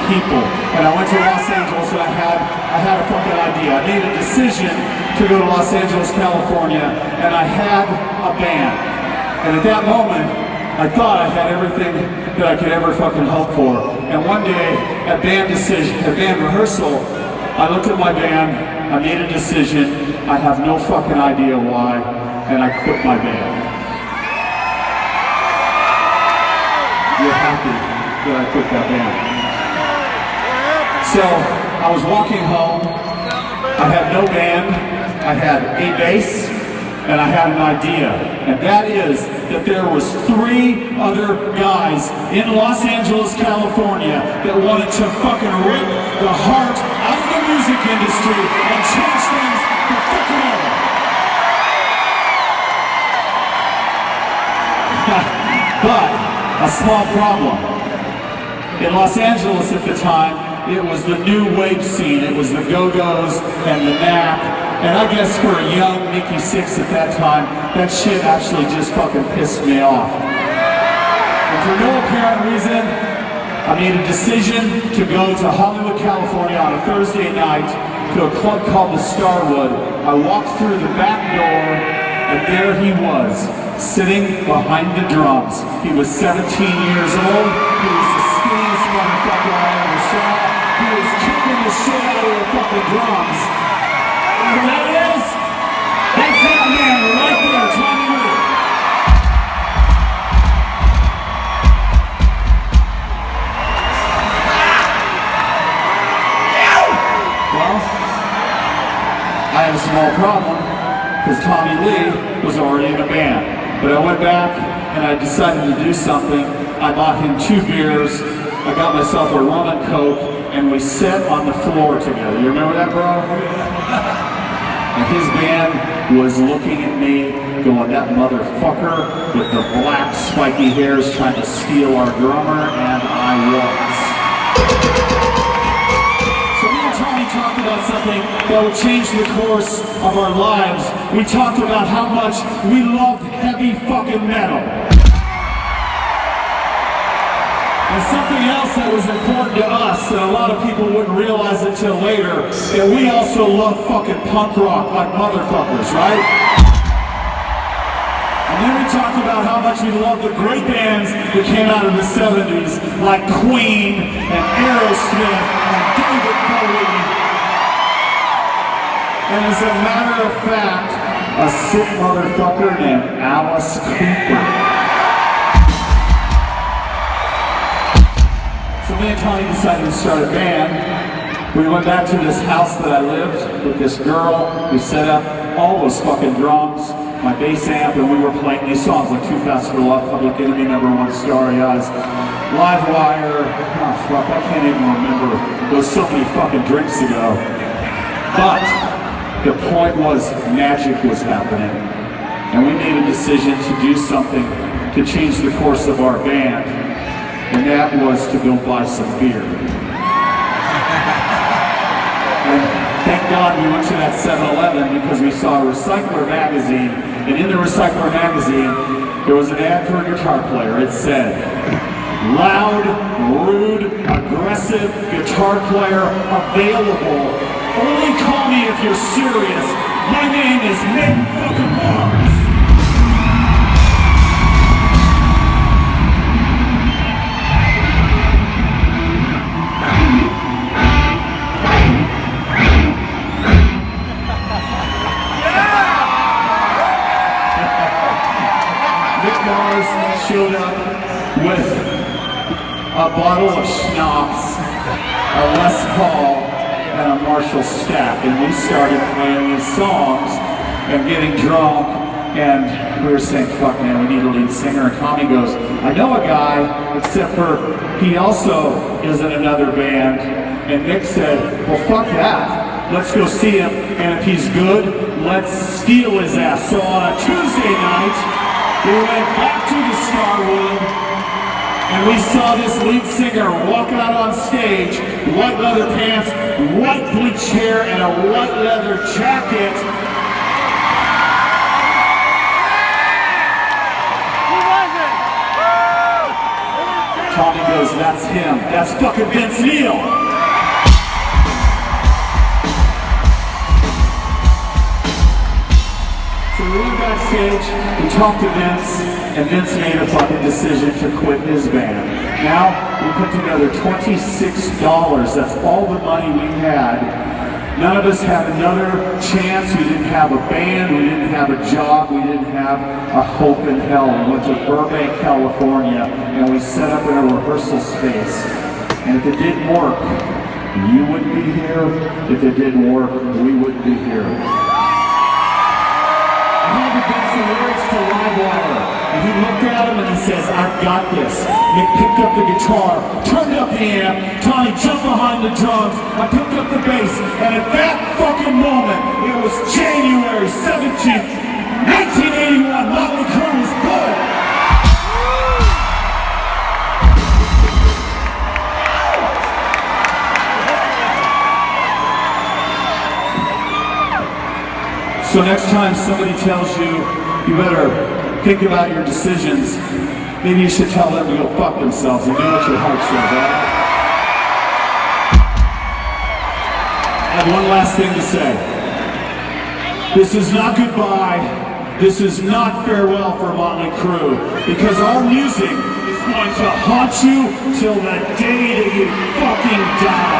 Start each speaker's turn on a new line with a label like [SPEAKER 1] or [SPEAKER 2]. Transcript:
[SPEAKER 1] people. And I went to Los Angeles and I had a fucking idea. I made a decision to go to Los Angeles, California, and I had a band. And at that moment, I thought I had everything that I could ever fucking hope for. And one day, at band rehearsal, I looked at my band, I made a decision, I have no fucking idea why, and I quit my band. You're happy that I quit that band. So, I was walking home, I had no band, I had a bass, and I had an idea. And that is that there was 3 other guys in Los Angeles, California that wanted to fucking rip the heart out of the music industry and change things for fucking ever. But a small problem. In Los Angeles at the time, it was the new wave scene. It was the Go-Go's and the Nap. And I guess for a young Nikki Sixx at that time, that shit actually just fucking pissed me off. And for no apparent reason, I made a decision to go to Hollywood, California on a Thursday night to a club called the Starwood. I walked through the back door, and there he was, sitting behind the drums. He was 17 years old. He was the skinniest motherfucker I ever saw. He was kicking the shit out of the fucking drums. And that is, that's that man right there, Tommy Lee. Well, I had a small problem because Tommy Lee was already in a band. But I went back and I decided to do something. I bought him 2 beers, I got myself a rum and coke, and we sat on the floor together. You remember that, bro? And his band was looking at me, going, that motherfucker with the black spiky hairs trying to steal our drummer, and I was. So me and Tommy talked about something that would change the course of our lives. We talked about how much we loved heavy fucking metal. And something else that was important to us, and a lot of people wouldn't realize it till later, that we also love fucking punk rock like motherfuckers, right? And then we talked about how much we love the great bands that came out of the 70s, like Queen and Aerosmith and David Bowie. And as a matter of fact, a sick motherfucker named Alice Cooper. So me and Tommy decided to start a band. We went back to this house that I lived with this girl. We set up all those fucking drums, my bass amp, and we were playing these songs like Too Fast for Love, Public Enemy, #1, Starry Eyes, Live Wire. Oh fuck, I can't even remember. It was so many fucking drinks ago. But the point was, magic was happening. And we made a decision to do something to change the course of our band. And that was to go buy some beer. And thank God we went to that 7-Eleven because we saw a Recycler magazine. And in the Recycler magazine, there was an ad for a guitar player. It said, loud, rude, aggressive guitar player available. Only call me if you're serious. My name is Nick fucking Mars. Showed up with a bottle of schnapps, a Les Paul, and a Marshall stack, and we started playing these songs and getting drunk, and we were saying, fuck man, we need a lead singer. And Tommy goes, I know a guy, except for he also is in another band. And Nick said, well fuck that, let's go see him, and if he's good, let's steal his ass. So on a Tuesday night, we went back to the Starwood, and we saw this lead singer walk out on stage, white leather pants, white bleach hair, and a white leather jacket. Who was it? Tommy goes, that's him. That's fucking Vince Neil. So we went backstage, we talked to Vince, and Vince made a fucking decision to quit his band. Now, we put together $26. That's all the money we had. None of us had another chance. We didn't have a band, we didn't have a job, we didn't have a hope in hell. We went to Burbank, California, and we set up in a rehearsal space. And if it didn't work, you wouldn't be here. If it didn't work, we wouldn't be here. I had to get some lyrics to Livewire, and he looked at him and he says, I've got this. Nick picked up the guitar, turned up the amp, Tony jumped behind the drums, I picked up the bass, and at that fucking moment, it was January 17th, 1981, Mötley Crüe was born. So next time somebody tells you, you better think about your decisions, maybe you should tell them to go fuck themselves and do what your heart says, right? I have one last thing to say. This is not goodbye. This is not farewell for Mötley Crüe, because our music is going to haunt you till the day that you fucking die.